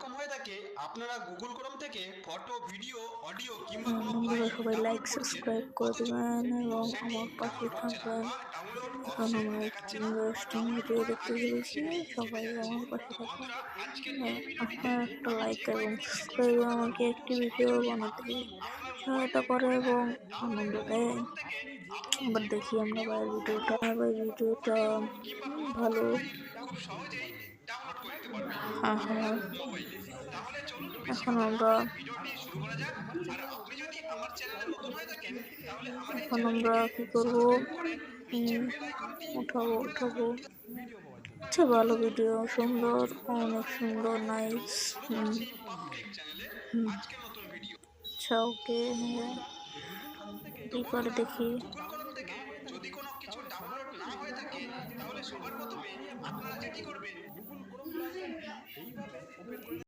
কম হয়ে থাকে, আপনারা গুগল ক্রোম থেকে ফটো, ভিডিও, অডিও কিংবা কোনো বন্ধুরা ফাইল সবাই লাইক ডাউনলোড করছেন, সাবস্ক্রাইব করে অথচ দিবেন এবং সেটি আমার পাশে ডাউনলোড হচ্ছে না থাকবেন। বা ডাউনলোড এখন অপশন আমরা একটি দেখাচ্ছে না বা ইন্টারেস্টিং ডাউনলোড ভিডিও করার দেখতে আগেই চলেছি, সেটি কেটে সবাই যাচ্ছে। আমার পাশে তো থাকুন। বন্ধুরা, আজকের এই ভিডিওটিতে আপনার একটা আমি লাইক যে এবং কয়েকটি সেটিংস সাবস্ক্রাইব কথা আমাকে বলবো, একটি সেটি ভিডিও যদি বানাতে আপনি আপনার সহায়তা মোবাইলে করে করে এবং থাকেন, তাহলে আনন্দ গুগল দেয়। ক্রোম থেকে আপনি এবার যে কোনো দেখি আমরা ভিডিও, বাইরের ভিডিওটা। ফটো, ভিডিওটা অডিও কিংবা কোনো প্রকার ভালো। ফাইল খুব সহজেই ডাউনলোড করে নিতে পারবেন হ্যাঁ আপনার হ্যাঁ মোবাইলে। তাহলে চলুন বেশি এখন কথা না আমরা বলে ভিডিওটি শুরু করা যাক। আর আপনি যদি আমার চ্যানেলে নতুন হয়ে থাকেন, তাহলে আমার এই এখন আমরা চ্যানেলটিকে কি করব, সাবস্ক্রাইব করে নিচে বেল আইকনটি অন উঠাবো করে উঠাবো। রাখুন। আচ্ছা, ভালো ভিডিও, ভিডিও পাওয়ার সুন্দর, জন্য। অনেক তাহলে সুন্দর, তো নাইস। শুরু হুম করছি পাবলিক চ্যানেলে হুম আজকের নতুন ভিডিও। আচ্ছা, ওকে, হ্যাঁ, তো এবারে বন্ধুরা, দেখি। গুগল ক্রোম থেকে যদি কোনো কিছু ডাউনলোড না হয়ে থাকে, তাহলে সবার প্রথমে আপনারা যেটি করবেন